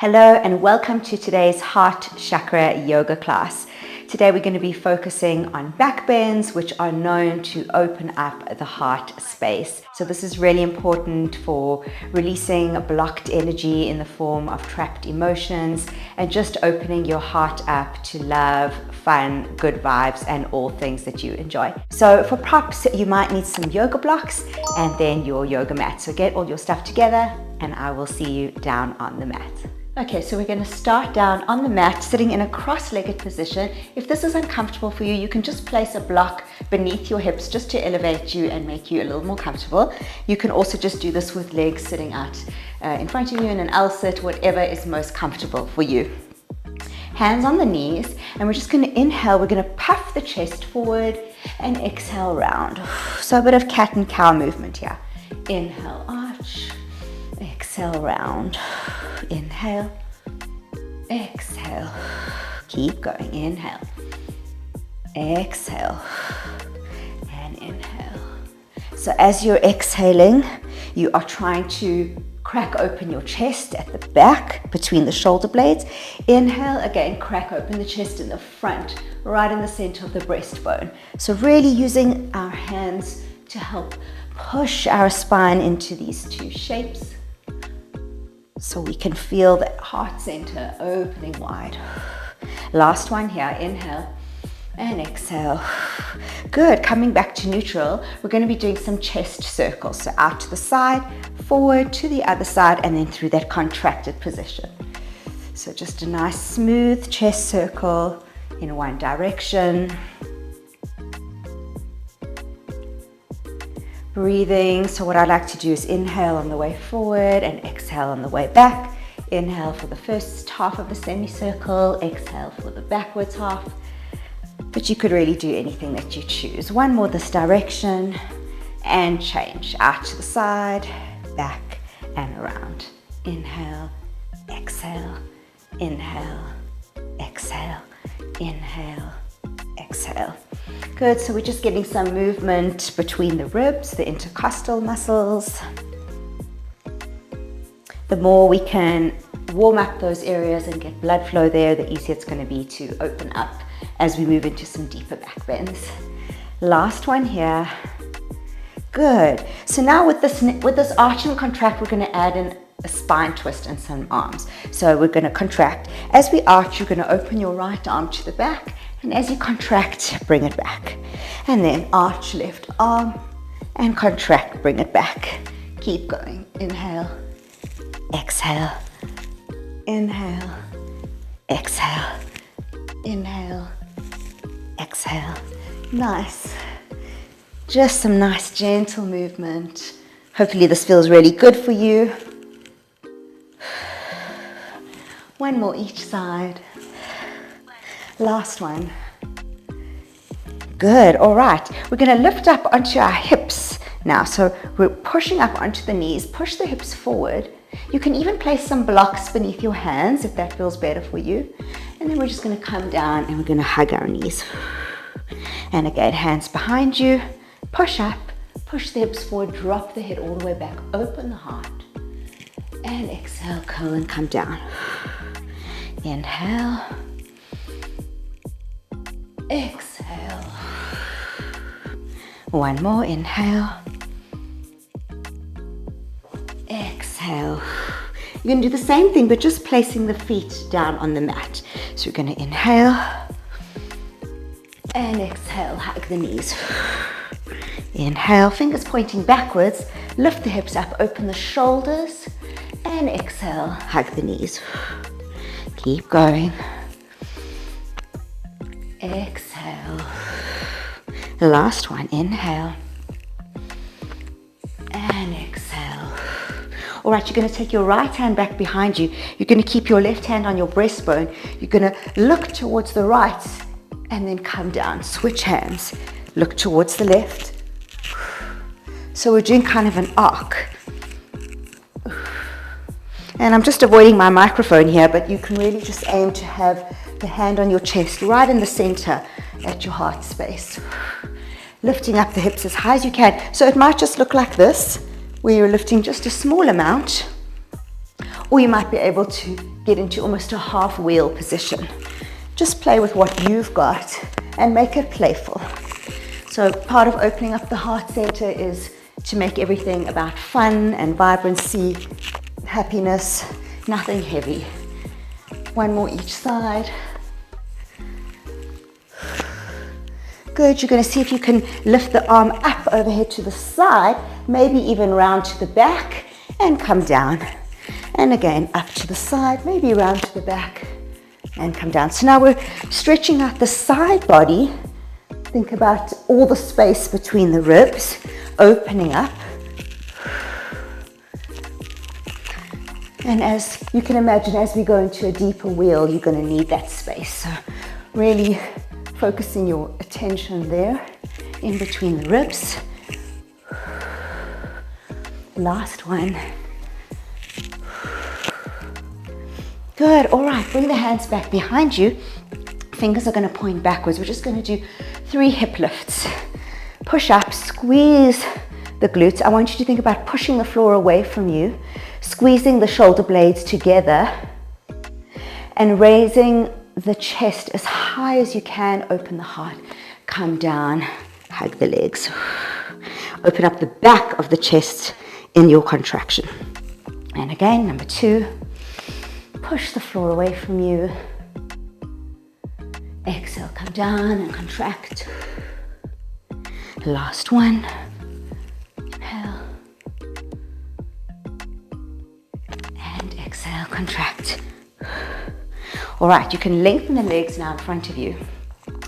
Hello and welcome to today's Heart Chakra yoga class. Today we're going to be focusing on back bends, which are known to open up the heart space. So this is really important for releasing blocked energy in the form of trapped emotions and just opening your heart up to love, fun, good vibes, and all things that you enjoy. So for props, you might need some yoga blocks and then your yoga mat. So get all your stuff together and I will see you down on the mat. Okay, so we're going to start down on the mat, sitting in a cross-legged position. If this is uncomfortable for you, you can just place a block beneath your hips just to elevate you and make you a little more comfortable. You can also just do this with legs sitting out in front of you in an L-sit, whatever is most comfortable for you. Hands on the knees, and we're just going to inhale. We're going to puff the chest forward and exhale round. So a bit of cat and cow movement here. Inhale, arch. Exhale, round. Inhale, exhale, keep going. Inhale, exhale, and inhale. So as you're exhaling, you are trying to crack open your chest at the back between the shoulder blades. Inhale, again, crack open the chest in the front, right in the center of the breastbone. So really using our hands to help push our spine into these two shapes, so we can feel that heart center opening wide. Last one here, inhale and exhale. Good, coming back to neutral, we're going to be doing some chest circles. So out to the side, forward to the other side, and then through that contracted position. So just a nice smooth chest circle in one direction. Breathing, so what I like to do is inhale on the way forward and exhale on the way back. Inhale for the first half of the semicircle, exhale for the backwards half. But you could really do anything that you choose. One more this direction and change. Out to the side, back and around. Inhale, exhale, inhale, exhale, inhale, exhale. Good, so we're just getting some movement between the ribs, the intercostal muscles. The more we can warm up those areas and get blood flow there, the easier it's going to be to open up as we move into some deeper back bends. Last one here. Good. So now with this arch and contract, we're going to add in a spine twist and some arms. So we're going to contract. As we arch, you're going to open your right arm to the back. And as you contract, bring it back. And then arch left arm and contract, bring it back. Keep going. Inhale, exhale, inhale, exhale, inhale, exhale. Nice. Just some nice gentle movement. Hopefully this feels really good for you. One more each side. Last one. Good, all right. We're going to lift up onto our hips now. So we're pushing up onto the knees, push the hips forward. You can even place some blocks beneath your hands if that feels better for you. And then we're just going to come down and we're going to hug our knees. And again, hands behind you, push up, push the hips forward, drop the head all the way back, open the heart. And exhale, curl and come down. Inhale. Exhale. One more, inhale. Exhale. You're going to do the same thing, but just placing the feet down on the mat. So you're going to inhale and exhale, hug the knees. Inhale, fingers pointing backwards, lift the hips up, open the shoulders, and exhale, hug the knees. Keep going. Exhale. Last one, inhale. And exhale. All right, you're going to take your right hand back behind you. You're going to keep your left hand on your breastbone. You're going to look towards the right and then come down. Switch hands. Look towards the left. So we're doing kind of an arc. And I'm just avoiding my microphone here, but you can really just aim to have the hand on your chest, right in the center at your heart space. Lifting up the hips as high as you can. So it might just look like this, where you're lifting just a small amount, or you might be able to get into almost a half wheel position. Just play with what you've got and make it playful. So part of opening up the heart center is to make everything about fun and vibrancy, happiness, nothing heavy. One more each side. Good, you're going to see if you can lift the arm up overhead to the side, maybe even round to the back and come down. And again, up to the side, maybe round to the back and come down. So now we're stretching out the side body. Think about all the space between the ribs, opening up. And as you can imagine, as we go into a deeper wheel, you're going to need that space. So really focusing your attention there, in between the ribs. Last one. Good, all right, bring the hands back behind you. Fingers are going to point backwards. We're just going to do 3 hip lifts. Push up, squeeze the glutes. I want you to think about pushing the floor away from you, squeezing the shoulder blades together, and raising the chest as high as you can. Open the heart, come down, hug the legs. Open up the back of the chest in your contraction. And again, number 2, push the floor away from you. Exhale, come down and contract. Last one. Inhale. And exhale, contract. All right, you can lengthen the legs now in front of you.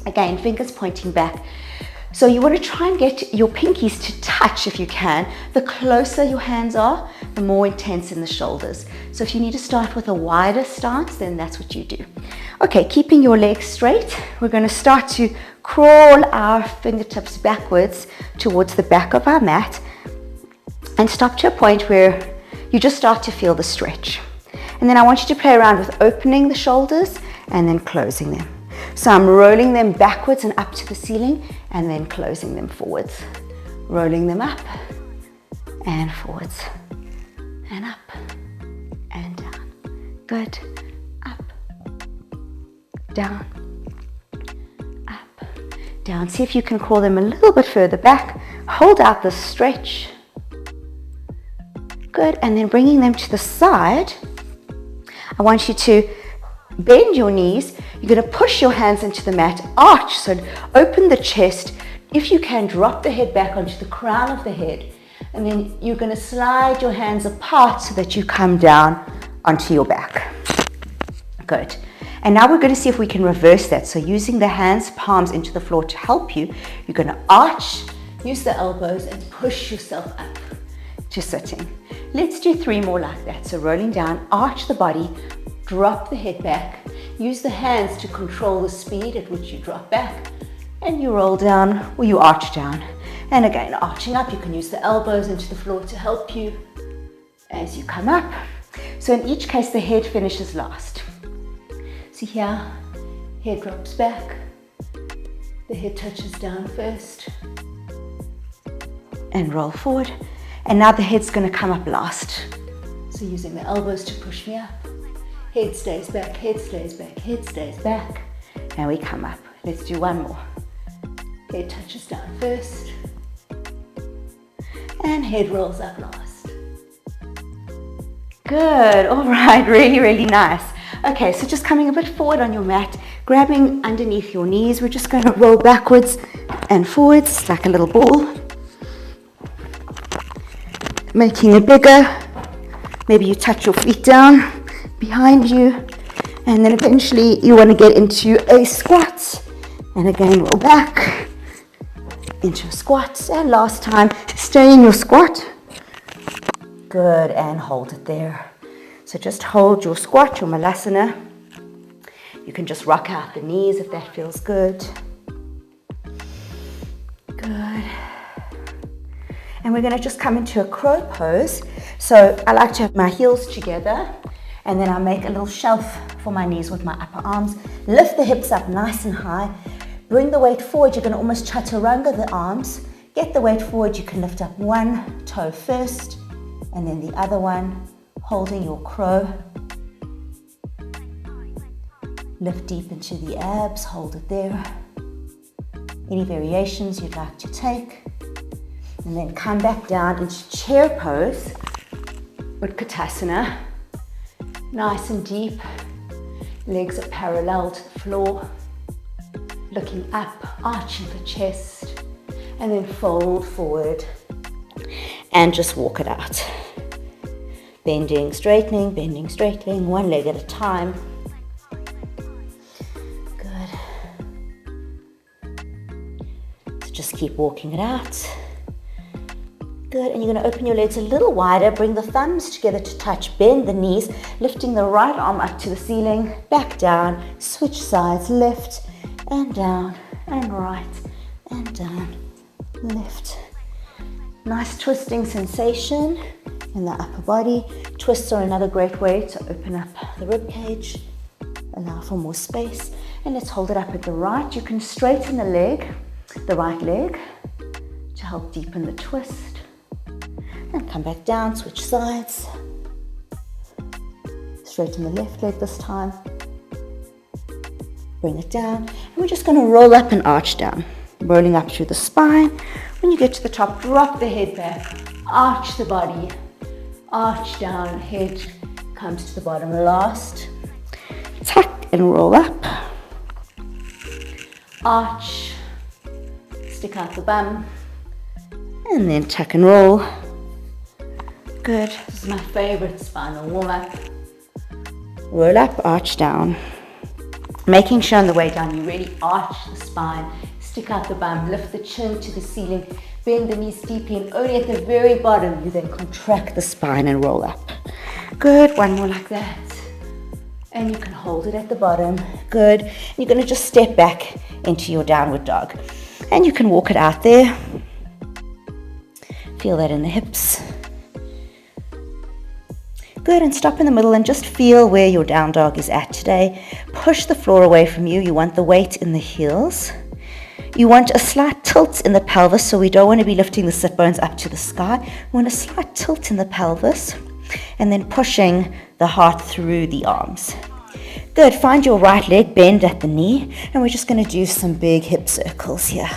Again, fingers pointing back. So you want to try and get your pinkies to touch if you can. The closer your hands are, the more intense in the shoulders. So if you need to start with a wider stance, then that's what you do. Okay, keeping your legs straight, we're going to start to crawl our fingertips backwards towards the back of our mat and stop to a point where you just start to feel the stretch. And then I want you to play around with opening the shoulders and then closing them. So I'm rolling them backwards and up to the ceiling and then closing them forwards. Rolling them up and forwards and up and down. Good. Up, down, up, down. See if you can crawl them a little bit further back. Hold out the stretch. Good. And then bringing them to the side, I want you to bend your knees. You're going to push your hands into the mat, arch, so open the chest. If you can, drop the head back onto the crown of the head. And then you're going to slide your hands apart so that you come down onto your back. Good. And now we're going to see if we can reverse that. So using the hands, palms into the floor to help you, you're going to arch, use the elbows and push yourself up to sitting. Let's do 3 more like that. So rolling down, arch the body, drop the head back, use the hands to control the speed at which you drop back, and you roll down or you arch down. And again, arching up, you can use the elbows into the floor to help you as you come up. So in each case, the head finishes last. See here, head drops back, the head touches down first, and roll forward. And now the head's going to come up last. So using the elbows to push me up. Head stays back, head stays back, head stays back. And we come up. Let's do 1 more. Head touches down first. And head rolls up last. Good, all right, really, really nice. Okay, so just coming a bit forward on your mat, grabbing underneath your knees. We're just going to roll backwards and forwards like a little ball. Making it bigger. Maybe you touch your feet down behind you, and then eventually you want to get into a squat, and again roll back into a squat, and last time stay in your squat. Good, and hold it there. So just hold your squat, your malasana. You can just rock out the knees if that feels good. Good. And we're going to just come into a crow pose. So I like to have my heels together, and then I'll make a little shelf for my knees with my upper arms. Lift the hips up nice and high. Bring the weight forward. You're going to almost chaturanga the arms. Get the weight forward. You can lift up one toe first, and then the other one, holding your crow. Lift deep into the abs, hold it there. Any variations you'd like to take. And then come back down into chair pose, Utkatasana. Nice and deep. Legs are parallel to the floor. Looking up, arching the chest. And then fold forward. And just walk it out. Bending, straightening, one leg at a time. Just keep walking it out. Good, and you're going to open your legs a little wider, bring the thumbs together to touch, bend the knees, lifting the right arm up to the ceiling, back down, switch sides, lift, and down, and right, and down, lift. Nice twisting sensation in the upper body. Twists are another great way to open up the rib cage, allow for more space, and let's hold it up at the right. You can straighten the leg, the right leg, to help deepen the twist. And come back down, switch sides. Straighten the left leg this time. Bring it down. And we're just going to roll up and arch down. Rolling up through the spine. When you get to the top, drop the head back. Arch the body. Arch down, head comes to the bottom last. Tuck and roll up. Arch. Stick out the bum, and then tuck and roll. Good. This is my favorite spinal warm-up. Roll up, arch down. Making sure on the way down you really arch the spine, stick out the bum, lift the chin to the ceiling, bend the knees deeply, and only at the very bottom you then contract the spine and roll up. Good. One more like that. And you can hold it at the bottom. Good. You're going to just step back into your downward dog. And you can walk it out there. Feel that in the hips. Good, and stop in the middle and just feel where your down dog is at today. Push the floor away from you. You want the weight in the heels. You want a slight tilt in the pelvis, so we don't want to be lifting the sit bones up to the sky. We want a slight tilt in the pelvis, and then pushing the heart through the arms. Good, find your right leg, bend at the knee, and we're just going to do some big hip circles here.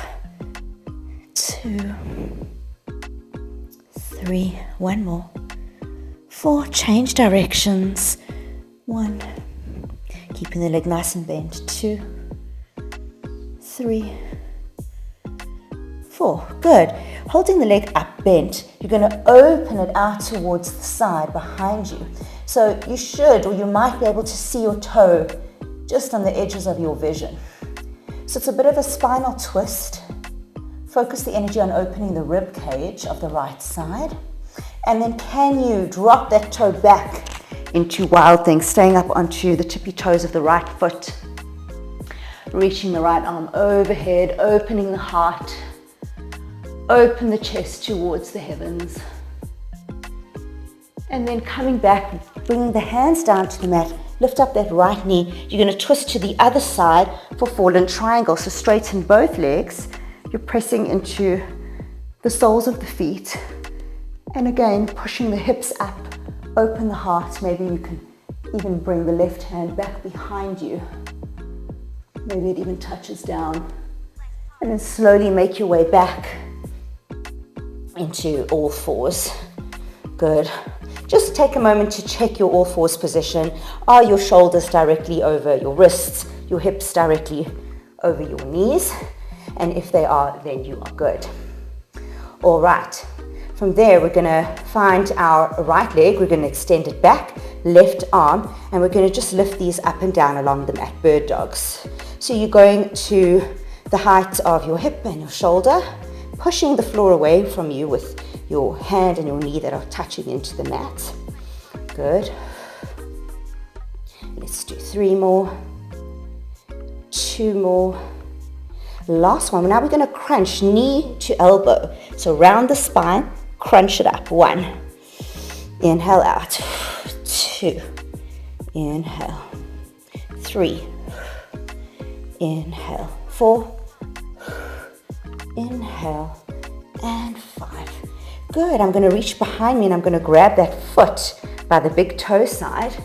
2, 3, one more. 4, change directions. 1, keeping the leg nice and bent. 2, 3, 4. Good. Holding the leg up bent, you're going to open it out towards the side behind you. So you should, or you might be able to see your toe just on the edges of your vision. So it's a bit of a spinal twist. Focus the energy on opening the rib cage of the right side. And then can you drop that toe back into Wild Thing, staying up onto the tippy toes of the right foot. Reaching the right arm overhead, opening the heart. Open the chest towards the heavens. And then coming back, bringing the hands down to the mat, lift up that right knee. You're going to twist to the other side for fallen triangle. So straighten both legs. You're pressing into the soles of the feet. And again, pushing the hips up, open the heart. Maybe you can even bring the left hand back behind you. Maybe it even touches down. And then slowly make your way back into all fours. Good. Just take a moment to check your all fours position. Are your shoulders directly over your wrists, your hips directly over your knees? And if they are, then you are good. All right. From there, we're going to find our right leg. We're going to extend it back, left arm, and we're going to just lift these up and down along the mat, bird dogs. So you're going to the height of your hip and your shoulder, pushing the floor away from you with your hand and your knee that are touching into the mat. Good. Let's do 3 more, 2 more. Last one. Now we're going to crunch knee to elbow. So round the spine, crunch it up. 1. Inhale out. 2. Inhale. 3. Inhale. 4. Inhale. And 5. Good. I'm going to reach behind me and I'm going to grab that foot by the big toe side.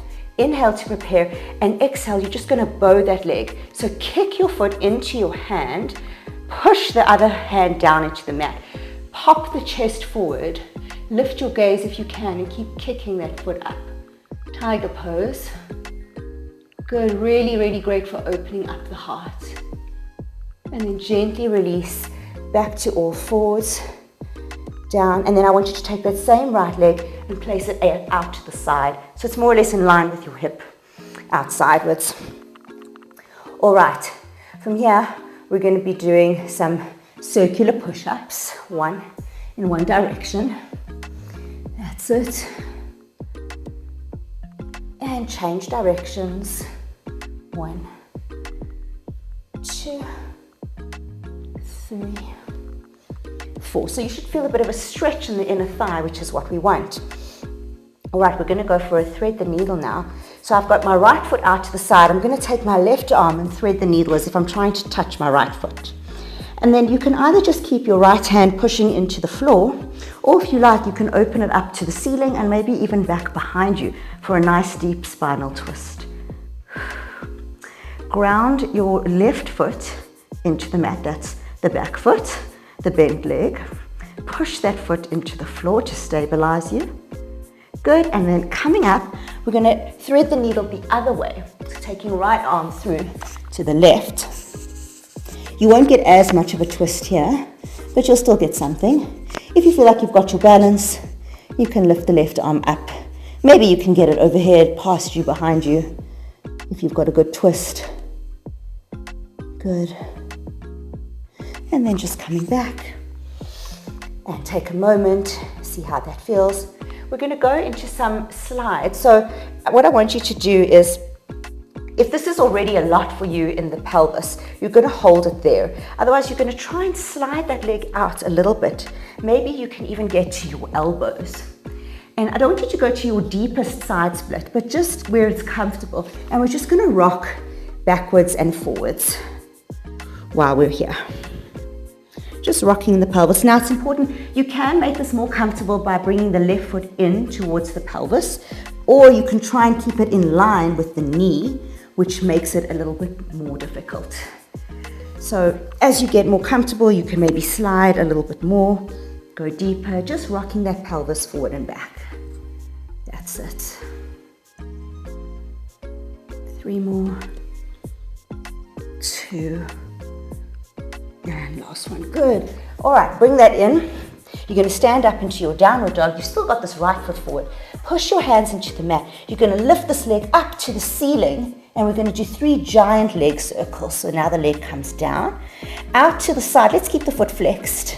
Inhale to prepare, and exhale, you're just going to bow that leg. So kick your foot into your hand, push the other hand down into the mat. Pop the chest forward, lift your gaze if you can, and keep kicking that foot up. Tiger pose. Good, really, really great for opening up the heart. And then gently release back to all fours, down, and then I want you to take that same right leg and place it out to the side. So it's more or less in line with your hip, out sideways. All right, from here, we're going to be doing some circular push-ups, one in one direction. That's it. And change directions. 1, 2, 3, 4. So you should feel a bit of a stretch in the inner thigh, which is what we want. All right, we're going to go for a thread the needle now. So I've got my right foot out to the side. I'm going to take my left arm and thread the needle as if I'm trying to touch my right foot. And then you can either just keep your right hand pushing into the floor, or if you like, you can open it up to the ceiling and maybe even back behind you for a nice deep spinal twist. Ground your left foot into the mat. That's the back foot, the bent leg. Push that foot into the floor to stabilize you. Good, and then coming up, we're going to thread the needle the other way. So taking right arm through to the left. You won't get as much of a twist here, but you'll still get something. If you feel like you've got your balance, you can lift the left arm up. Maybe you can get it overhead, past you, behind you, if you've got a good twist. Good. And then just coming back. And take a moment, see how that feels. We're going to go into some slides. So what I want you to do is, if this is already a lot for you in the pelvis, you're going to hold it there. Otherwise, you're going to try and slide that leg out a little bit. Maybe you can even get to your elbows. And I don't want you to go to your deepest side split, but just where it's comfortable. And we're just going to rock backwards and forwards while we're here. Just rocking the pelvis. Now it's important, you can make this more comfortable by bringing the left foot in towards the pelvis, or you can try and keep it in line with the knee, which makes it a little bit more difficult. So as you get more comfortable, you can maybe slide a little bit more, go deeper, just rocking that pelvis forward and back. That's it. 3 more. 2. And last one. Good. All right, bring that in. You're going to stand up into your downward dog. You've still got this right foot forward. Push your hands into the mat. You're going to lift this leg up to the ceiling, and we're going to do 3 giant leg circles. So now the leg comes down, out to the side. Let's keep the foot flexed,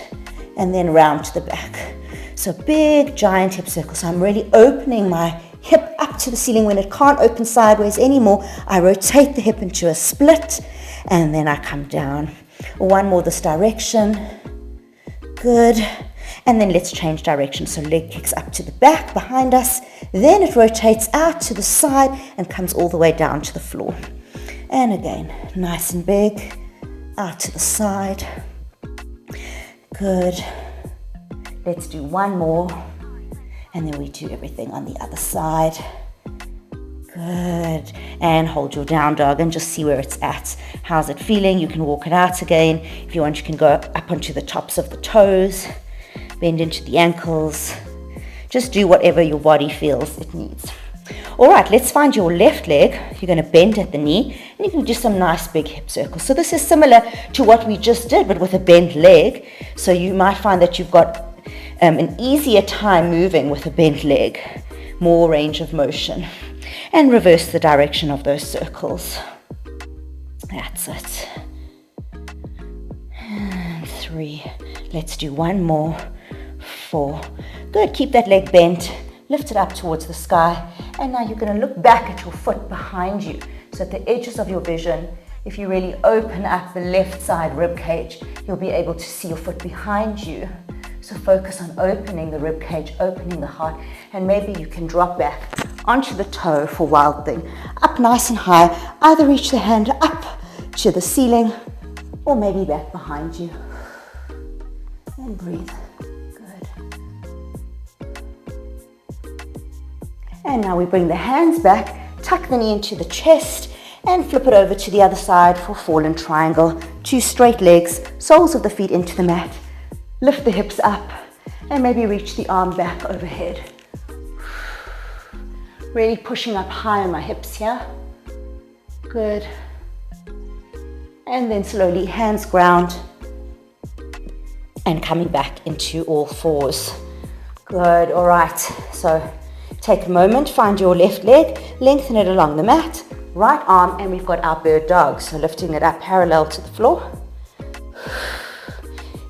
and then round to the back. So big giant hip circle. So I'm really opening my hip up to the ceiling. When it can't open sideways anymore, I rotate the hip into a split, and then I come down. 1 more this direction. Good. And then let's change direction. So leg kicks up to the back behind us. Then it rotates out to the side and comes all the way down to the floor. And again, nice and big. Out to the side. Good. Let's do 1 more. And then we do everything on the other side. Good. And hold your down dog and just see where it's at. How's it feeling? You can walk it out again. If you want, you can go up onto the tops of the toes. Bend into the ankles. Just do whatever your body feels it needs. All right, let's find your left leg. You're going to bend at the knee, and you can do some nice big hip circles. So this is similar to what we just did, but with a bent leg. So you might find that you've got an easier time moving with a bent leg, more range of motion. And reverse the direction of those circles. That's it. And 3. Let's do 1 more. 4. Good. Keep that leg bent. Lift it up towards the sky. And now you're going to look back at your foot behind you. So at the edges of your vision, if you really open up the left side rib cage, you'll be able to see your foot behind you. So focus on opening the rib cage, opening the heart, and maybe you can drop back onto the toe for Wild Thing. Up nice and high. Either reach the hand up to the ceiling or maybe back behind you. And breathe. Good. And now we bring the hands back, tuck the knee into the chest and flip it over to the other side for fallen triangle. 2 straight legs, soles of the feet into the mat. Lift the hips up and maybe reach the arm back overhead. Really pushing up high on my hips here. Good. And then slowly hands ground and coming back into all fours. Good, all right. So take a moment, find your left leg, lengthen it along the mat, right arm, and we've got our bird dog. So lifting it up parallel to the floor.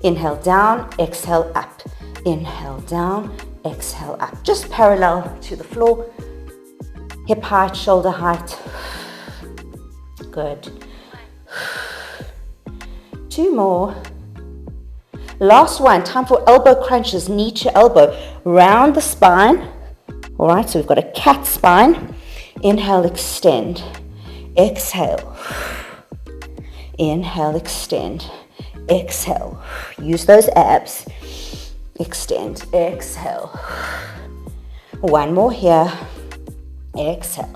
Inhale down, exhale up. Inhale down, exhale up. Just parallel to the floor. Hip height, shoulder height. Good. 2 more. Last one, time for elbow crunches, knee to elbow. Round the spine. All right, so we've got a cat spine. Inhale, extend. Exhale. Inhale, extend. Exhale. Use those abs. Extend, exhale. One more here. Exhale.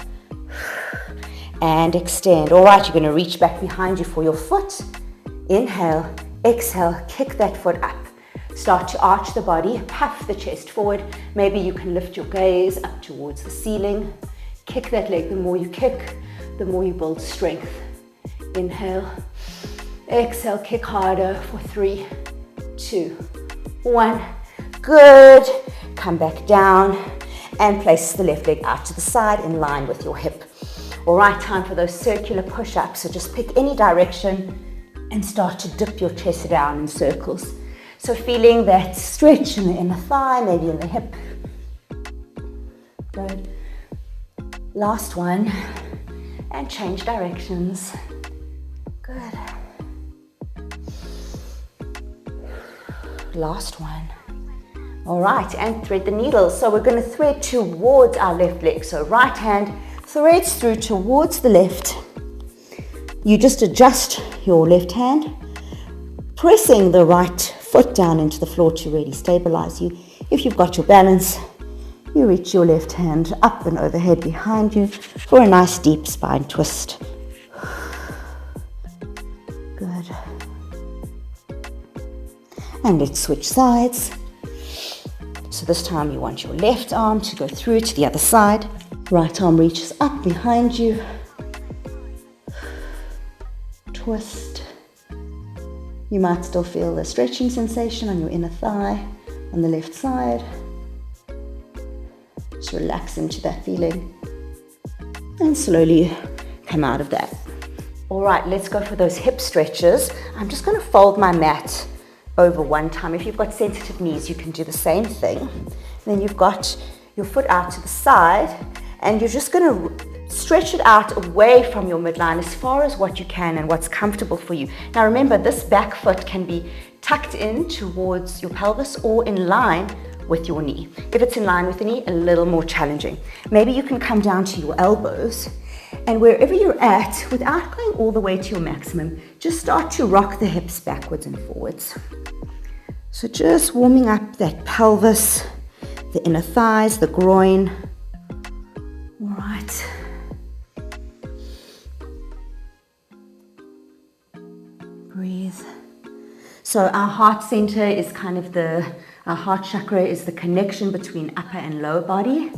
And extend. All right, you're going to reach back behind you for your foot. Inhale, exhale, kick that foot up. Start to arch the body, puff the chest forward. Maybe you can lift your gaze up towards the ceiling. Kick that leg. The more you kick, the more you build strength. Inhale, exhale, kick harder for 3, 2, 1. Good. Come back down and place the left leg out to the side in line with your hip. All right, time for those circular push-ups. So just pick any direction and start to dip your chest down in circles. So feeling that stretch in the inner thigh, maybe in the hip. Good. Last one. And change directions. Good. Last one. All right, and thread the needle. So we're going to thread towards our left leg. So right hand threads through towards the left. You just adjust your left hand, pressing the right foot down into the floor to really stabilize you. If you've got your balance, you reach your left hand up and overhead behind you for a nice deep spine twist. Good. And let's switch sides. So this time you want your left arm to go through to the other side. Right arm reaches up behind you. Twist. You might still feel the stretching sensation on your inner thigh on the left side. Just relax into that feeling and slowly come out of that. All right, let's go for those hip stretches. I'm just going to fold my mat over one time. If you've got sensitive knees, you can do the same thing. Then you've got your foot out to the side and you're just going to stretch it out away from your midline as far as what you can and what's comfortable for you. Now remember, this back foot can be tucked in towards your pelvis or in line with your knee. If it's in line with the knee, a little more challenging. Maybe you can come down to your elbows, and wherever you're at, without going all the way to your maximum, just start to rock the hips backwards and forwards. So just warming up that pelvis, the inner thighs, the groin. All right. Breathe. So our heart center is kind of our heart chakra is the connection between upper and lower body.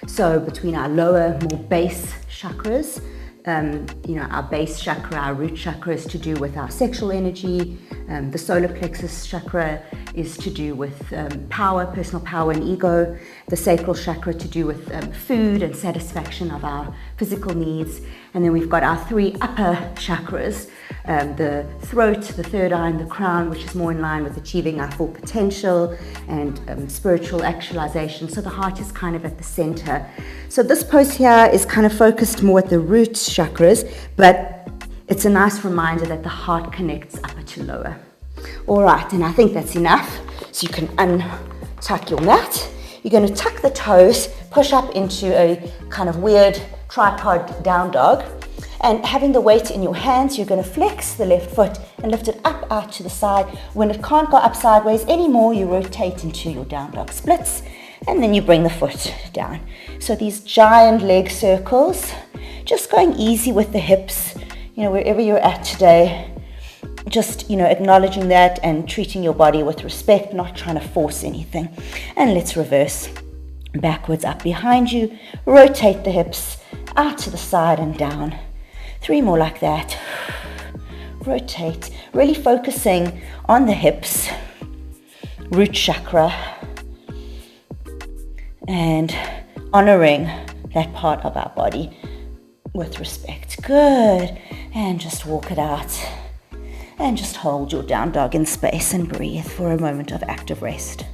So between our lower, more base chakras, our base chakra, our root chakra is to do with our sexual energy. The solar plexus chakra is to do with power, personal power and ego. The sacral chakra to do with food and satisfaction of our physical needs. And then we've got our 3 upper chakras, the throat, the third eye, and the crown, which is more in line with achieving our full potential and spiritual actualization. So the heart is kind of at the center. So this pose here is kind of focused more at the root chakras, but it's a nice reminder that the heart connects upper to lower. All right, and I think that's enough. So you can untuck your mat. You're going to tuck the toes, push up into a kind of weird tripod down dog. And having the weight in your hands, you're going to flex the left foot and lift it up out to the side. When it can't go up sideways anymore, you rotate into your down dog splits, and then you bring the foot down. So these giant leg circles, just going easy with the hips, wherever you're at today. Just, acknowledging that and treating your body with respect, not trying to force anything. And let's reverse. Backwards, up behind you. Rotate the hips out to the side and down. 3 more like that. Rotate. Really focusing on the hips. Root chakra. And honoring that part of our body with respect. Good. And just walk it out. And just hold your down dog in space and breathe for a moment of active rest.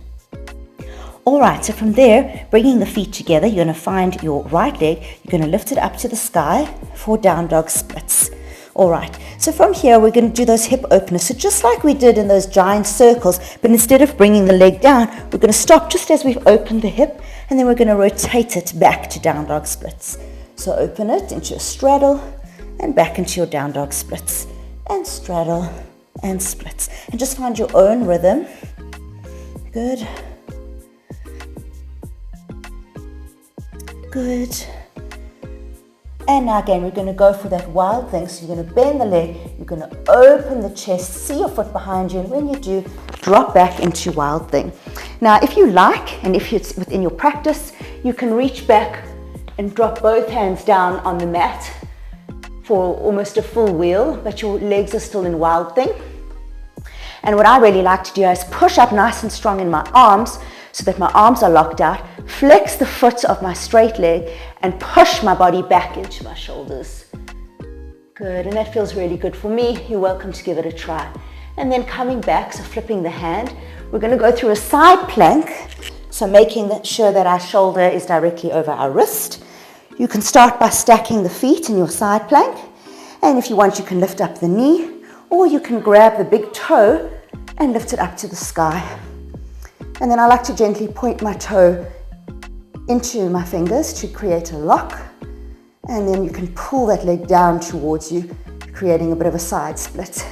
All right, so from there, bringing the feet together, you're going to find your right leg. You're going to lift it up to the sky for down dog splits. All right, so from here, we're going to do those hip openers. So just like we did in those giant circles, but instead of bringing the leg down, we're going to stop just as we've opened the hip, and then we're going to rotate it back to down dog splits. So open it into a straddle and back into your down dog splits. And straddle and splits. And just find your own rhythm. Good. Good. And now again, we're going to go for that wild thing. So you're going to bend the leg, you're going to open the chest, see your foot behind you, and when you do, drop back into wild thing. Now, if you like, and if it's within your practice, you can reach back and drop both hands down on the mat for almost a full wheel, but your legs are still in wild thing. And what I really like to do is push up nice and strong in my arms so that my arms are locked out, flex the foot of my straight leg, and push my body back into my shoulders. Good, and that feels really good for me. You're welcome to give it a try. And then coming back, so flipping the hand, we're going to go through a side plank, so making sure that our shoulder is directly over our wrist. You can start by stacking the feet in your side plank, and if you want, you can lift up the knee, or you can grab the big toe and lift it up to the sky. And then I like to gently point my toe into my fingers to create a lock, and then you can pull that leg down towards you, creating a bit of a side split.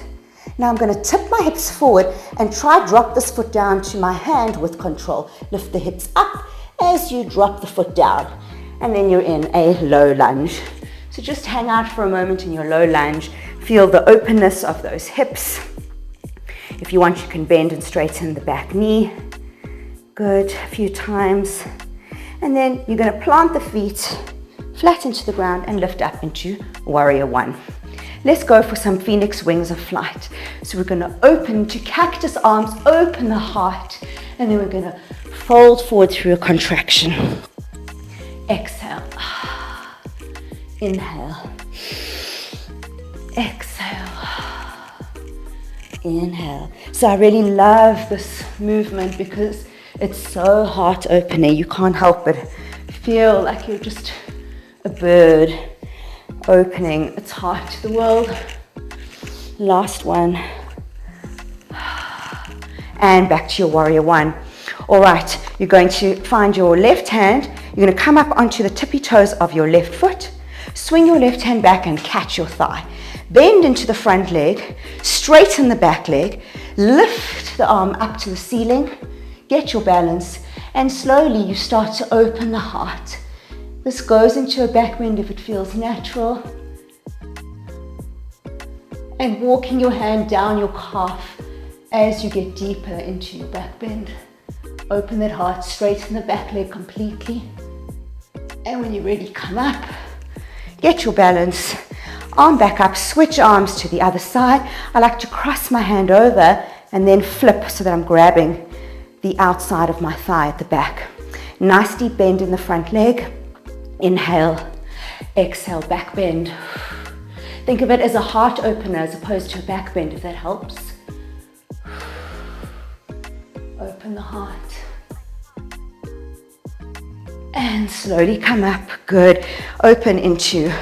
Now I'm going to tip my hips forward and try drop this foot down to my hand with control. Lift the hips up as you drop the foot down. And then you're in a low lunge. So just hang out for a moment in your low lunge. Feel the openness of those hips. If you want, you can bend and straighten the back knee. Good, a few times. And then you're going to plant the feet flat into the ground and lift up into warrior one. Let's go for some phoenix wings of flight. So we're going to open to cactus arms, open the heart, and then we're going to fold forward through a contraction. Exhale. Inhale. Exhale. Inhale. So I really love this movement because it's so heart opening. You can't help but feel like you're just a bird opening its heart to the world. Last one. And back to your warrior one. All right, you're going to find your left hand. You're going to come up onto the tippy toes of your left foot. Swing your left hand back and catch your thigh. Bend into the front leg. Straighten the back leg. Lift the arm up to the ceiling. Get your balance. And slowly you start to open the heart. This goes into a back bend if it feels natural. And walking your hand down your calf as you get deeper into your back bend. Open that heart, straighten the back leg completely. And when you're ready, come up. Get your balance. Arm back up, switch arms to the other side. I like to cross my hand over and then flip so that I'm grabbing the outside of my thigh at the back. Nice deep bend in the front leg. Inhale, exhale, back bend. Think of it as a heart opener as opposed to a back bend, if that helps. Open the heart. And slowly come up. Good. Open into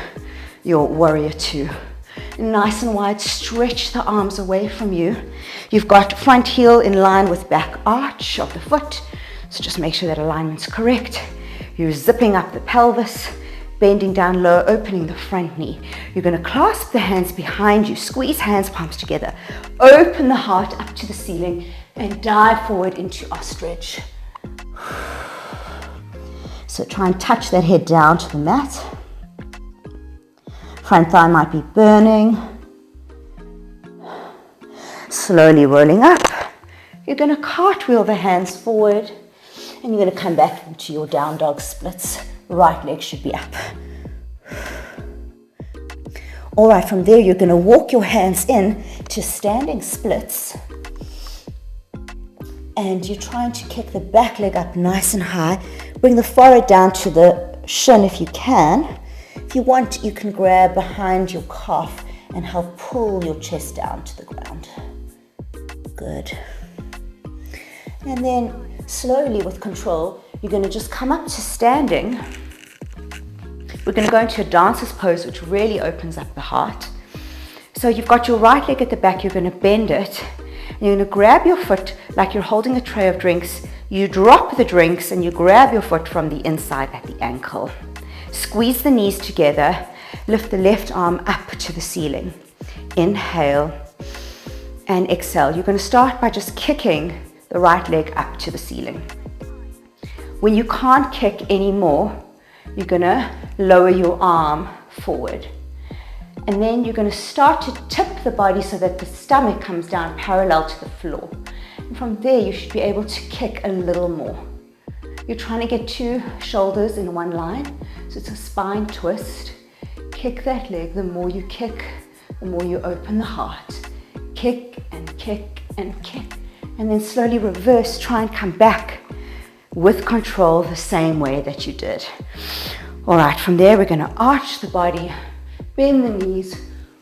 your warrior two. Nice and wide. Stretch the arms away from you. You've got front heel in line with back arch of the foot. So just make sure that alignment's correct. You're zipping up the pelvis, bending down low, opening the front knee. You're going to clasp the hands behind you, squeeze hands, palms together. Open the heart up to the ceiling and dive forward into ostrich. So try and touch that head down to the mat. Front thigh might be burning. Slowly rolling up. You're going to cartwheel the hands forward and you're going to come back into your down dog splits. Right leg should be up. All right, from there you're going to walk your hands in to standing splits. And you're trying to kick the back leg up nice and high. Bring the forehead down to the shin if you can. If you want, you can grab behind your calf and help pull your chest down to the ground. Good. And then slowly with control, you're going to just come up to standing. We're going to go into a dancer's pose, which really opens up the heart. So you've got your right leg at the back, you're going to bend it. And you're going to grab your foot like you're holding a tray of drinks. You drop the drinks and you grab your foot from the inside at the ankle. Squeeze the knees together. Lift the left arm up to the ceiling. Inhale and exhale. You're going to start by just kicking the right leg up to the ceiling. When you can't kick anymore, you're going to lower your arm forward. And then you're going to start to tip the body so that the stomach comes down parallel to the floor. And from there, you should be able to kick a little more. You're trying to get 2 shoulders in one line. So it's a spine twist. Kick that leg. The more you kick, the more you open the heart. Kick and kick and kick. And then slowly reverse. Try and come back with control the same way that you did. All right, from there, we're going to arch the body, bend the knees,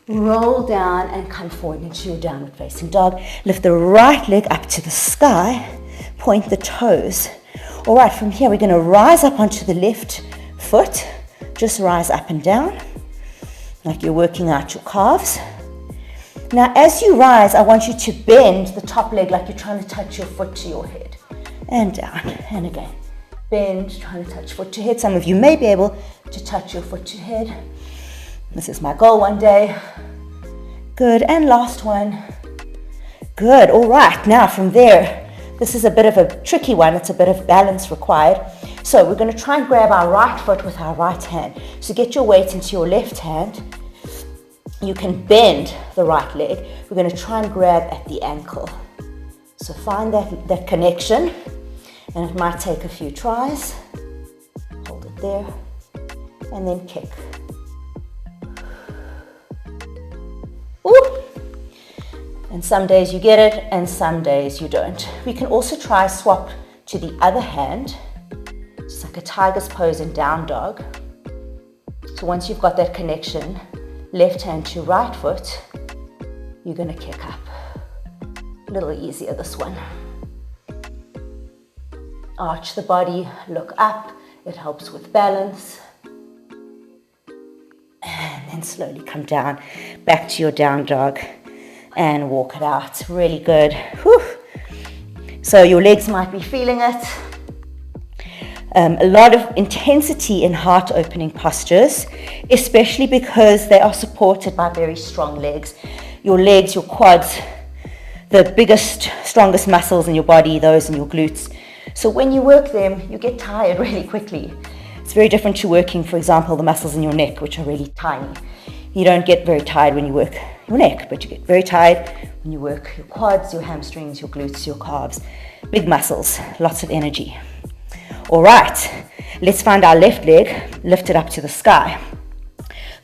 roll down and come forward into your downward facing dog. Lift the right leg up to the sky, point the toes. All right, from here, we're going to rise up onto the left foot. Just rise up and down, like you're working out your calves. Now, as you rise, I want you to bend the top leg like you're trying to touch your foot to your head. And down, and again. Bend, trying to touch foot to head. Some of you may be able to touch your foot to head. This is my goal one day. Good, and last one. Good, all right. Now from there, this is a bit of a tricky one. It's a bit of balance required. So we're going to try and grab our right foot with our right hand. So get your weight into your left hand. You can bend the right leg. We're going to try and grab at the ankle. So find that connection. And it might take a few tries. Hold it there. And then kick. Ooh. And some days you get it, and some days you don't. We can also try swap to the other hand. It's like a tiger's pose in down dog. So once you've got that connection, left hand to right foot, you're going to kick up. A little easier this one. Arch the body, look up. It helps with balance. And then slowly come down, back to your down dog and walk it out. Really good. Whew. So your legs might be feeling it. A lot of intensity in heart opening postures, especially because they are supported by very strong legs. Your legs, your quads, the biggest, strongest muscles in your body, those in your glutes. So when you work them, you get tired really quickly. It's very different to working, for example, the muscles in your neck, which are really tiny. You don't get very tired when you work your neck, but you get very tired when you work your quads, your hamstrings, your glutes, your calves. Big muscles, lots of energy. All right, let's find our left leg, lift it up to the sky.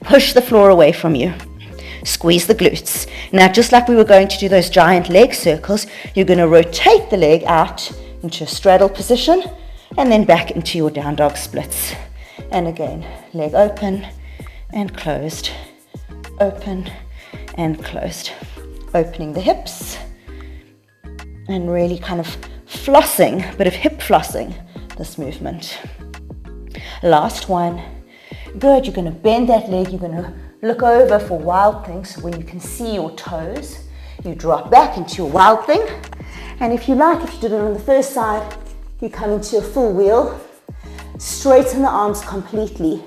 Push the floor away from you. Squeeze the glutes. Now, just like we were going to do those giant leg circles, you're going to rotate the leg out into a straddle position and then back into your down dog splits. And again, leg open and closed, open and closed. Opening the hips and really kind of flossing, a bit of hip flossing, this movement. Last one. Good, you're going to bend that leg, you're going to look over for wild thing, so when you can see your toes, you drop back into your wild thing. And if you like, if you did it on the first side, you come into a full wheel, straighten the arms completely,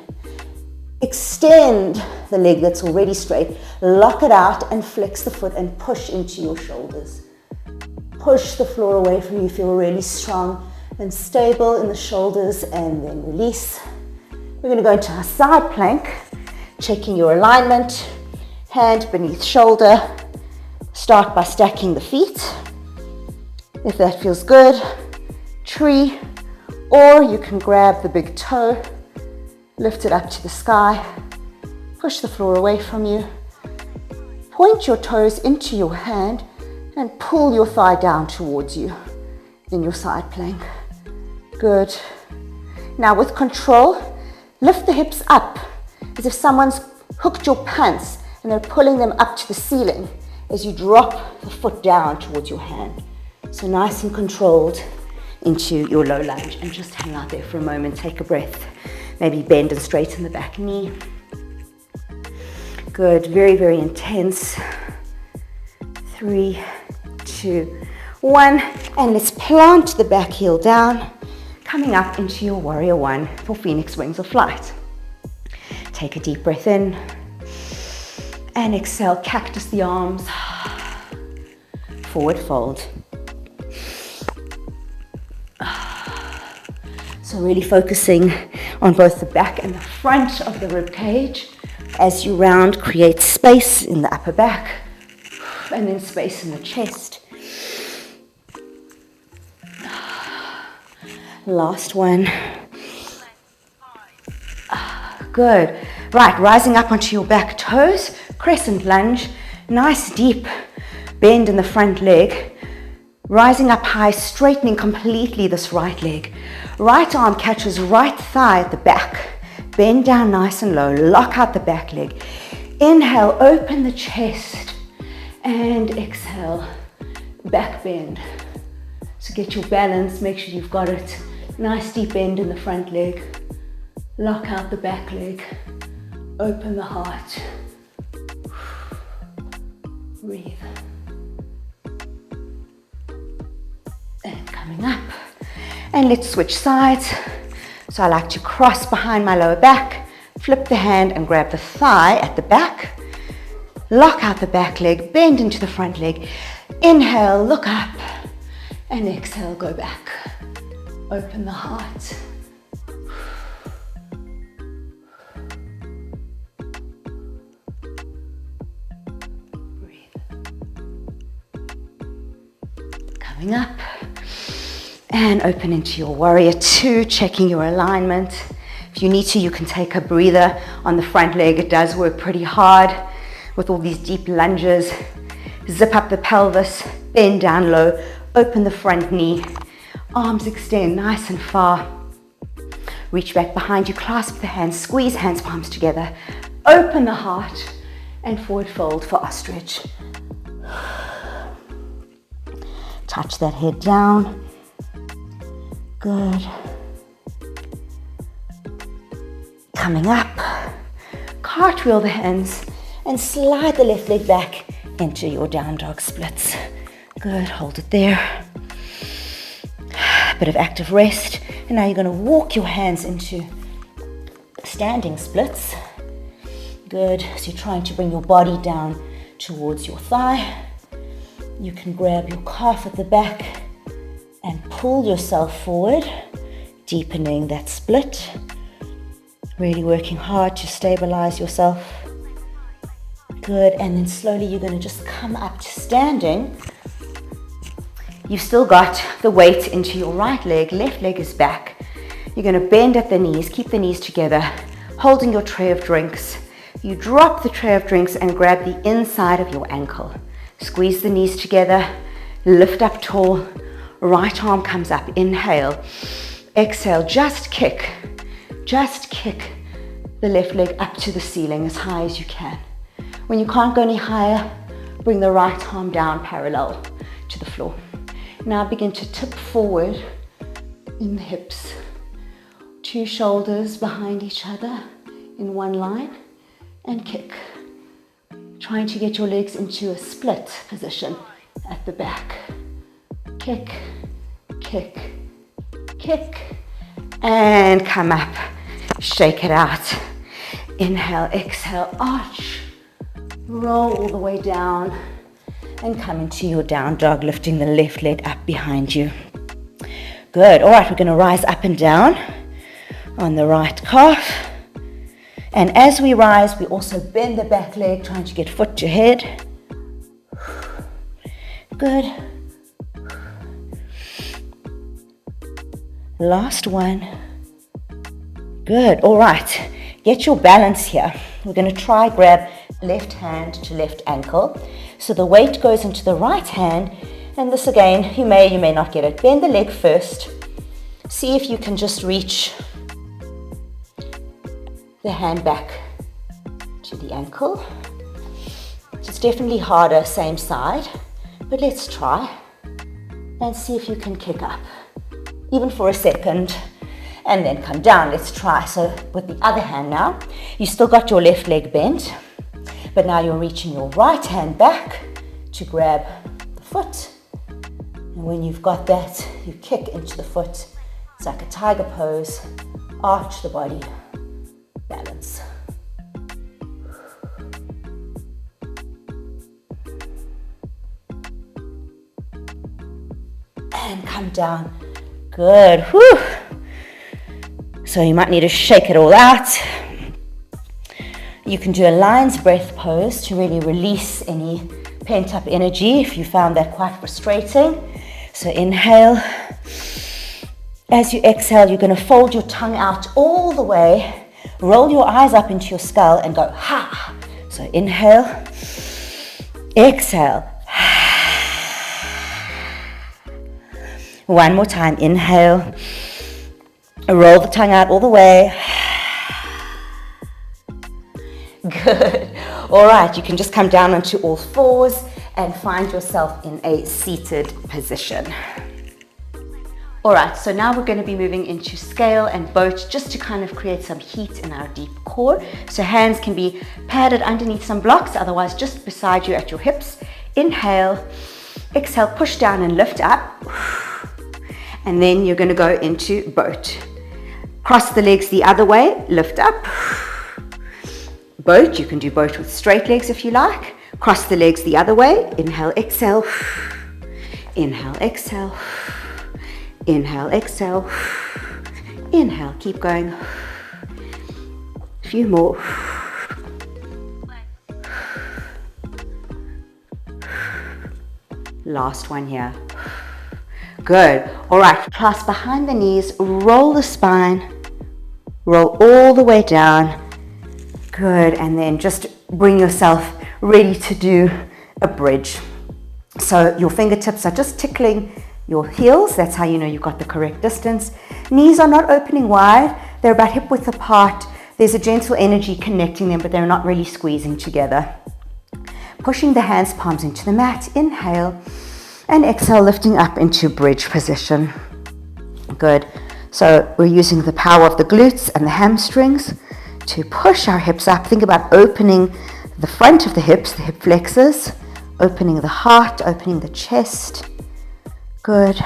extend the leg that's already straight, lock it out and flex the foot and push into your shoulders. Push the floor away from you, feel really strong and stable in the shoulders, and then release. We're going to go into our side plank. Checking your alignment, hand beneath shoulder. Start by stacking the feet. If that feels good, tree, or you can grab the big toe, lift it up to the sky, push the floor away from you. Point your toes into your hand and pull your thigh down towards you in your side plank. Good. Now with control, lift the hips up as if someone's hooked your pants and they're pulling them up to the ceiling as you drop the foot down towards your hand. So nice and controlled into your low lunge, and just hang out there for a moment, take a breath. Maybe bend and straighten the back knee. Good, very, very intense. 3, 2, 1, and let's plant the back heel down, coming up into your warrior one for phoenix wings or flight. Take a deep breath in, and exhale, cactus the arms, forward fold. So really focusing on both the back and the front of the rib cage. As you round, create space in the upper back and then space in the chest. Last one. Good. Right, rising up onto your back toes, crescent lunge, nice deep bend in the front leg. Rising up high, straightening completely this right leg. Right arm catches right thigh at the back. Bend down nice and low, lock out the back leg. Inhale, open the chest, and exhale, back bend. So get your balance, make sure you've got it. Nice deep bend in the front leg. Lock out the back leg. Open the heart. Breathe. And coming up. And let's switch sides. So I like to cross behind my lower back, flip the hand and grab the thigh at the back. Lock out the back leg, bend into the front leg. Inhale, look up, and exhale, go back. Open the heart. Coming up and open into your warrior two, checking your alignment. If you need to, you can take a breather on the front leg. It does work pretty hard with all these deep lunges. Zip up the pelvis, bend down low, open the front knee, arms extend nice and far. Reach back behind you, clasp the hands, squeeze hands, palms together, open the heart, and forward fold for ostrich. Touch that head down. Good. Coming up, cartwheel the hands and slide the left leg back into your down dog splits. Good, hold it there. Bit of active rest. And now you're going to walk your hands into standing splits. Good, so you're trying to bring your body down towards your thigh. You can grab your calf at the back and pull yourself forward, deepening that split. Really working hard to stabilize yourself. Good, and then slowly you're going to just come up to standing. You've still got the weight into your right leg is back. You're going to bend at the knees, keep the knees together, holding your tray of drinks. You drop the tray of drinks and grab the inside of your ankle. Squeeze the knees together, lift up tall. Right arm comes up, inhale, exhale, just kick the left leg up to the ceiling as high as you can. When you can't go any higher, bring the right arm down parallel to the floor. Now begin to tip forward in the hips. Two shoulders behind each other in one line and kick. Trying to get your legs into a split position at the back. Kick, kick, kick, and come up. Shake it out. Inhale, exhale, arch. Roll all the way down and come into your down dog, lifting the left leg up behind you. Good. All right, we're going to rise up and down on the right calf And as we rise, we also bend the back leg, trying to get foot to head. Good. Last one. Good. All right. Get your balance here. We're going to try grab left hand to left ankle. So the weight goes into the right hand. And this again, you may not get it. Bend the leg first. See if you can just reach the hand back to the ankle. It's definitely harder, same side, but let's try and see if you can kick up, even for a second, and then come down. Let's try. So with the other hand now, you still got your left leg bent, but now you're reaching your right hand back to grab the foot. And when you've got that, you kick into the foot. It's like a tiger pose. Arch the body. Balance. And come down. Good. Whew. So you might need to shake it all out. You can do a lion's breath pose to really release any pent-up energy if you found that quite frustrating. So inhale. As you exhale, you're going to fold your tongue out all the way. Roll your eyes up into your skull and go ha. So inhale, exhale. One more time, inhale. Roll the tongue out all the way. Good. All right, you can just come down onto all fours and find yourself in a seated position. All right, so now we're going to be moving into scale and boat just to kind of create some heat in our deep core. So hands can be padded underneath some blocks, otherwise just beside you at your hips. Inhale, exhale, push down and lift up. And then you're going to go into boat. Cross the legs the other way, lift up. Boat, you can do boat with straight legs if you like. Cross the legs the other way. Inhale, exhale. Inhale, exhale. Inhale, exhale. Inhale, keep going. A few more. Last one here. Good. All right, clasp behind the knees, roll the spine, roll all the way down. Good, and then just bring yourself ready to do a bridge. So your fingertips are just tickling your heels. That's how you know you've got the correct distance. Knees are not opening wide. They're about hip width apart. There's a gentle energy connecting them, but they're not really squeezing together. Pushing the hands, palms into the mat. Inhale and exhale, lifting up into bridge position. Good. So we're using the power of the glutes and the hamstrings to push our hips up. Think about opening the front of the hips, the hip flexors, opening the heart, opening the chest. Good.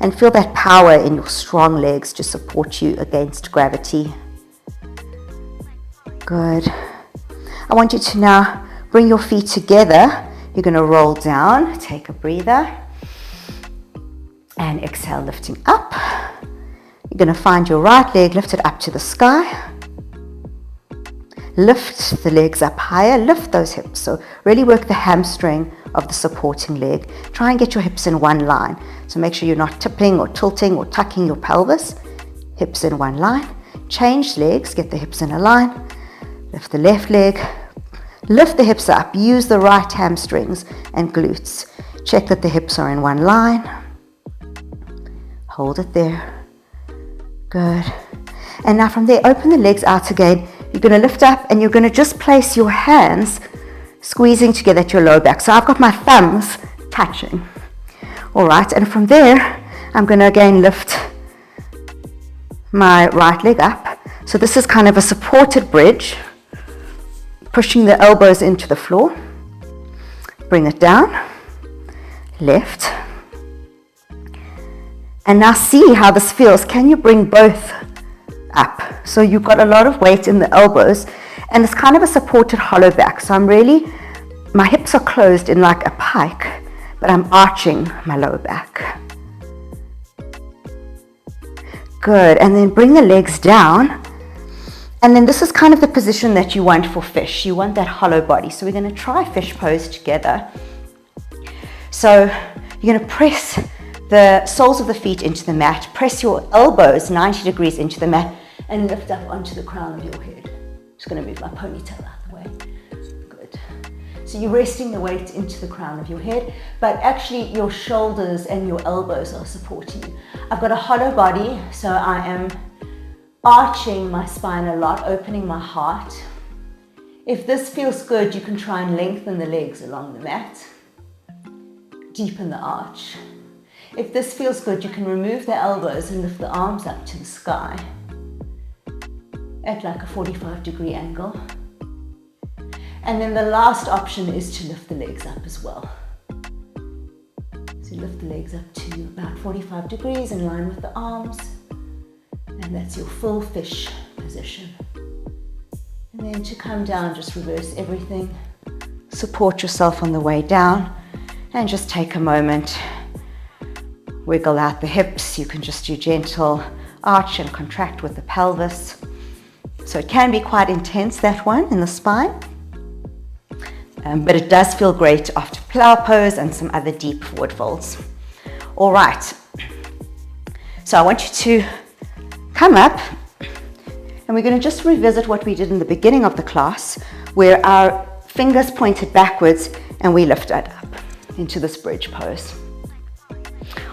And feel that power in your strong legs to support you against gravity. Good. I want you to now bring your feet together. You're going to roll down, take a breather, and exhale, lifting up. You're going to find your right leg lifted up to the sky. Lift the legs up higher, lift those hips. So really work the hamstring of the supporting leg. Try and get your hips in one line. So make sure you're not tipping or tilting or tucking your pelvis. Hips in one line. Change legs, get the hips in a line. Lift the left leg. Lift the hips up. Use the right hamstrings and glutes. Check that the hips are in one line. Hold it there. Good. And now from there, open the legs out again. You're going to lift up and you're going to just place your hands squeezing together at your lower back. So I've got my thumbs touching. All right. And from there, I'm going to again lift my right leg up. So this is kind of a supported bridge. Pushing the elbows into the floor. Bring it down. Left. And now see how this feels. Can you bring both up? So you've got a lot of weight in the elbows and it's kind of a supported hollow back. So my hips are closed in like a pike, but I'm arching my lower back. Good. And then bring the legs down And then this is kind of the position that you want for fish. You want that hollow body. So we're going to try fish pose together. So you're going to press the soles of the feet into the mat, press your elbows 90 degrees into the mat, and lift up onto the crown of your head. Just going to move my ponytail out of the way. Good. So you're resting the weight into the crown of your head, but actually your shoulders and your elbows are supporting you. I've got a hollow body, so I am arching my spine a lot, opening my heart. If this feels good, you can try and lengthen the legs along the mat, deepen the arch. If this feels good, you can remove the elbows and lift the arms up to the sky at like a 45-degree angle. And then the last option is to lift the legs up as well. So lift the legs up to about 45 degrees in line with the arms. And that's your full fish position. And then to come down, just reverse everything. Support yourself on the way down and just take a moment. Wiggle out the hips. You can just do gentle arch and contract with the pelvis. So it can be quite intense, that one in the spine. But it does feel great after plow pose and some other deep forward folds. All right. So I want you to come up, and we're going to just revisit what we did in the beginning of the class, where our fingers pointed backwards and we lifted up into this bridge pose.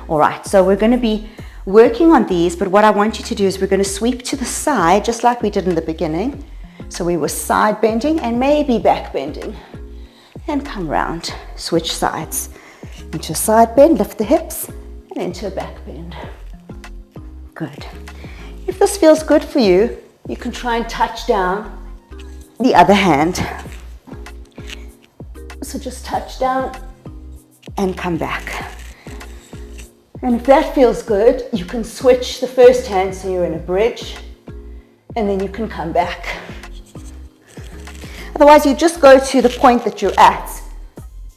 All right, so we're going to be working on these, but what I want you to do is we're going to sweep to the side, just like we did in the beginning. So we were side bending and maybe back bending, and come round, switch sides. Into a side bend, lift the hips, and into a back bend. Good. If this feels good for you, you can try and touch down the other hand. So just touch down and come back. And if that feels good, you can switch the first hand so you're in a bridge, and then you can come back. Otherwise, you just go to the point that you're at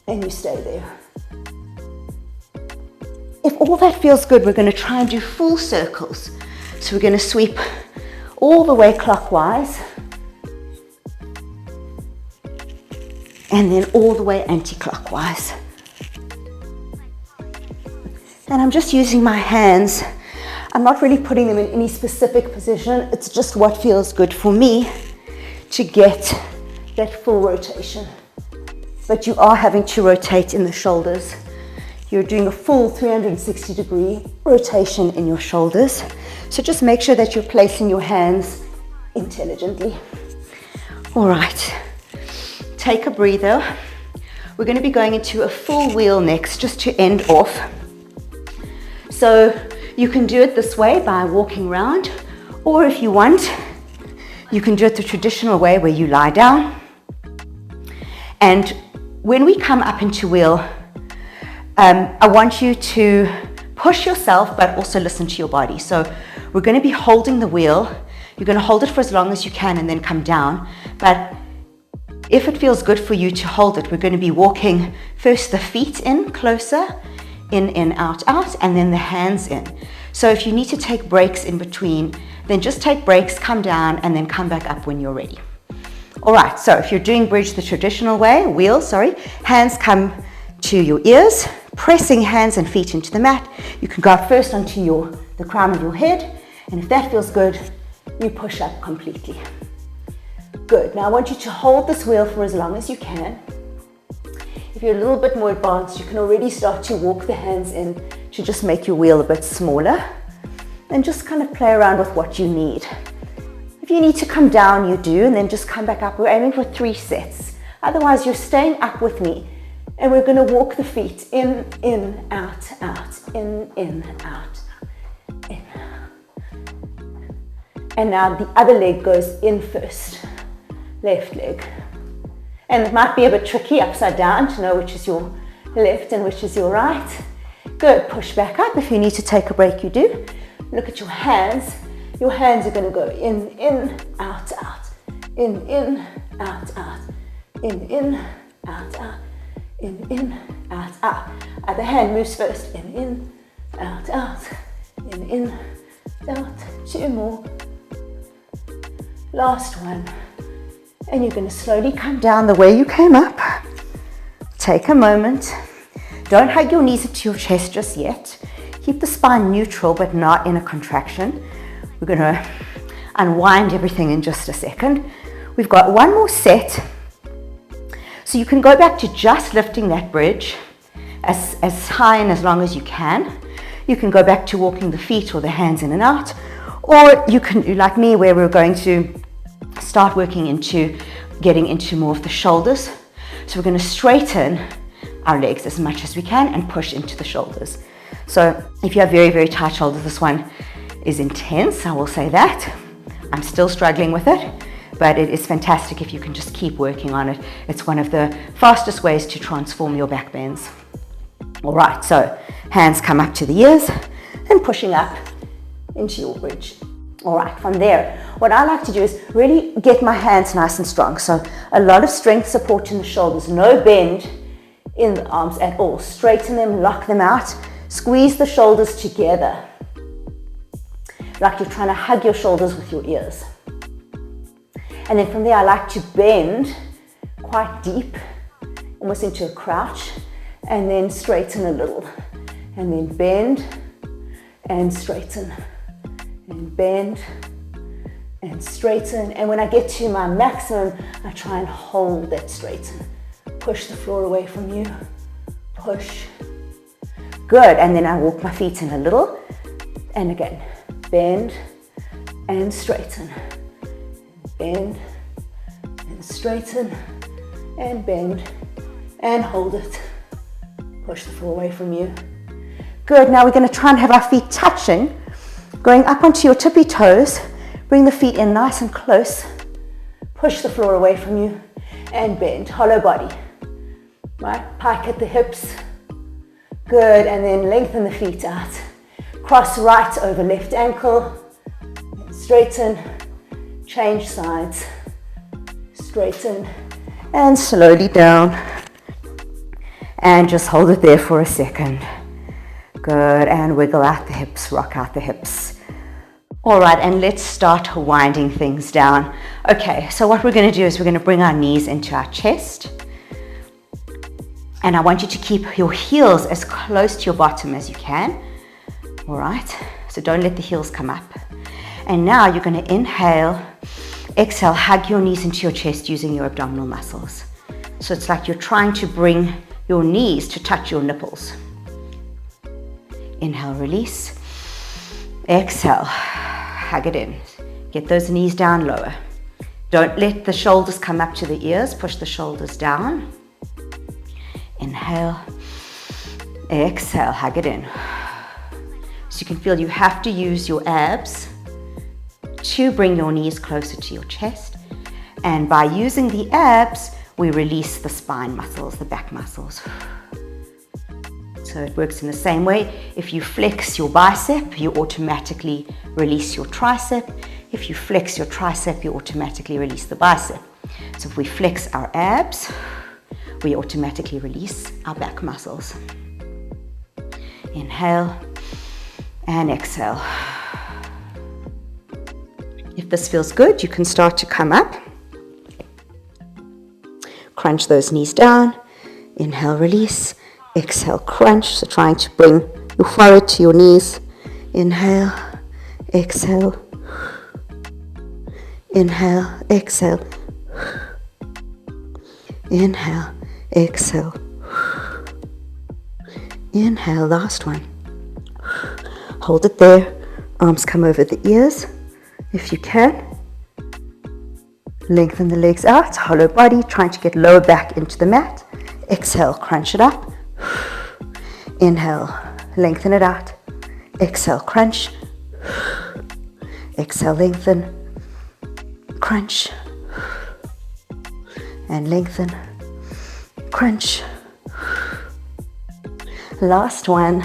and you stay there. If all that feels good, we're going to try and do full circles. So we're going to sweep all the way clockwise and then all the way anti-clockwise. And I'm just using my hands. I'm not really putting them in any specific position. It's just what feels good for me to get that full rotation. But you are having to rotate in the shoulders. You're doing a full 360-degree rotation in your shoulders. So just make sure that you're placing your hands intelligently. All right, take a breather. We're going to be going into a full wheel next, just to end off. So you can do it this way by walking around, or if you want, you can do it the traditional way where you lie down. And when we come up into wheel, I want you to push yourself, but also listen to your body. So we're going to be holding the wheel. You're going to hold it for as long as you can and then come down. But if it feels good for you to hold it, we're going to be walking first the feet in closer, in, out, and then the hands in. So if you need to take breaks in between, then just take breaks, come down, and then come back up when you're ready. All right, so if you're doing bridge the traditional way, hands come to your ears, pressing hands and feet into the mat. You can go up first onto the crown of your head, and if that feels good, you push up completely. Good, now I want you to hold this wheel for as long as you can. If you're a little bit more advanced, you can already start to walk the hands in to just make your wheel a bit smaller, and just kind of play around with what you need. If you need to come down, you do, and then just come back up. We're aiming for 3 sets. Otherwise, you're staying up with me, and we're going to walk the feet in, out, in, out, in. And now the other leg goes in first, left leg. And it might be a bit tricky upside down to know which is your left and which is your right. Good, push back up. If you need to take a break, you do. Look at your hands. Your hands are going to go in, out, in, out, in, out, in, out. Other hand moves first, in, out, in, out. 2 more. Last one. And you're going to slowly come down the way you came up. Take a moment. Don't hug your knees into your chest just yet. Keep the spine neutral, but not in a contraction. We're going to unwind everything in just a second. We've got one more set. So you can go back to just lifting that bridge as high and as long as you can. You can go back to walking the feet or the hands in and out. Or you can do like me, where we're going to start working into getting into more of the shoulders. So we're going to straighten our legs as much as we can and push into the shoulders. So if you have very, very tight shoulders, this one is intense, I will say that. I'm still struggling with it, but it is fantastic if you can just keep working on it. It's one of the fastest ways to transform your back bends. All right, so hands come up to the ears and pushing up into your bridge. All right, from there, what I like to do is really get my hands nice and strong. So a lot of strength support in the shoulders, no bend in the arms at all. Straighten them, lock them out, squeeze the shoulders together, like you're trying to hug your shoulders with your ears. And then from there, I like to bend quite deep, almost into a crouch, and then straighten a little, and then bend and straighten, and bend and straighten. And when I get to my maximum, I try and hold that straighten. Push the floor away from you, push. Good, and then I walk my feet in a little, and again, bend and straighten, bend and straighten, and bend and hold it. Push the floor away from you. Good, now we're going to try and have our feet touching, going up onto your tippy toes. Bring the feet in nice and close. Push the floor away from you and bend, hollow body. Right, pike at the hips. Good, and then lengthen the feet out. Cross right over left ankle. Straighten, change sides. Straighten and slowly down. And just hold it there for a second. Good, and wiggle out the hips, rock out the hips. All right, and let's start winding things down. Okay, so what we're going to do is we're going to bring our knees into our chest. And I want you to keep your heels as close to your bottom as you can. All right, so don't let the heels come up. And now you're going to inhale, exhale, hug your knees into your chest using your abdominal muscles. So it's like you're trying to bring your knees to touch your nipples. Inhale, release. Exhale, hug it in. Get those knees down lower. Don't let the shoulders come up to the ears. Push the shoulders down. Inhale. Exhale, hug it in. So you can feel you have to use your abs to bring your knees closer to your chest. And by using the abs, we release the spine muscles, the back muscles. So it works in the same way. If you flex your bicep, you automatically release your tricep. If you flex your tricep, you automatically release the bicep. So if we flex our abs, we automatically release our back muscles. Inhale and exhale. If this feels good, you can start to come up. Crunch those knees down. Inhale, release. Exhale, crunch. So trying to bring your forehead to your knees. Inhale, exhale. Inhale, exhale. Inhale, exhale. Inhale, last one. Hold it there. Arms come over the ears if you can. Lengthen the legs out, hollow body, trying to get lower back into the mat. Exhale, crunch it up. Inhale, lengthen it out. Exhale, crunch. Exhale, lengthen. Crunch. And lengthen. Crunch. Last one.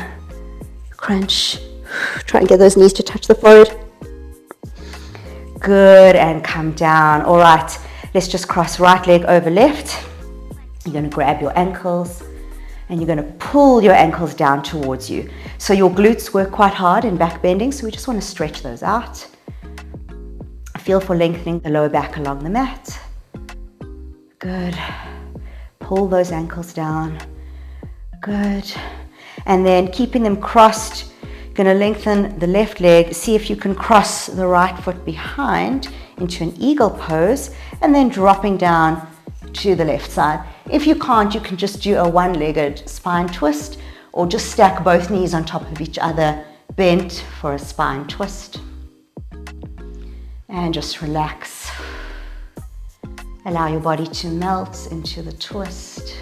Crunch. Try and get those knees to touch the forehead. Good, and come down. All right, let's just cross right leg over left. You're going to grab your ankles and you're going to pull your ankles down towards you. So your glutes work quite hard in back bending, so we just want to stretch those out. feel for lengthening the lower back along the mat. Good. Pull those ankles down. Good. And then keeping them crossed, going to lengthen the left leg. See if you can cross the right foot behind into an eagle pose, and then dropping down to the left side. If you can't, you can just do a one-legged spine twist, or just stack both knees on top of each other, bent for a spine twist. And just relax. Allow your body to melt into the twist,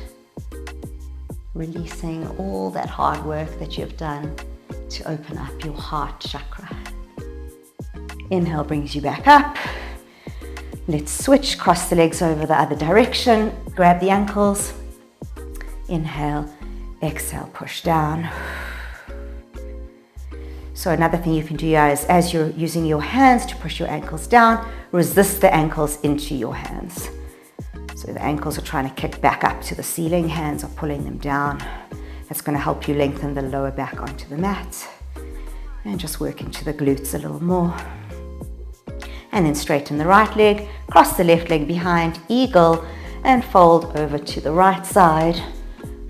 releasing all that hard work that you've done to open up your heart chakra. Inhale brings you back up. Let's switch, cross the legs over the other direction, grab the ankles. Inhale, exhale, push down. So another thing you can do is, as you're using your hands to push your ankles down, resist the ankles into your hands. So the ankles are trying to kick back up to the ceiling, hands are pulling them down. That's going to help you lengthen the lower back onto the mat. And just work into the glutes a little more. And then straighten the right leg, cross the left leg behind, eagle, and fold over to the right side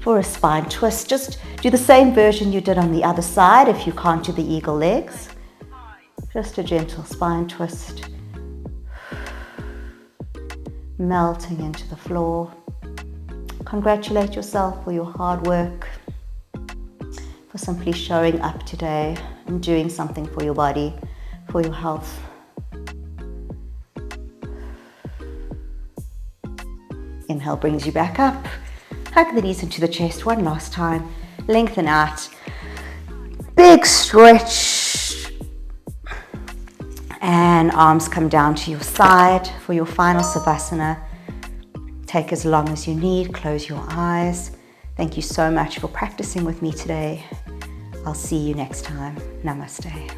for a spine twist. Just do the same version you did on the other side if you can't do the eagle legs. Just a gentle spine twist. Melting into the floor. Congratulate yourself for your hard work, for simply showing up today and doing something for your body, for your health. Inhale brings you back up. Hug the knees into the chest one last time. Lengthen out. Big stretch. And arms come down to your side for your final Savasana. Take as long as you need. Close your eyes. Thank you so much for practicing with me today. I'll see you next time. Namaste.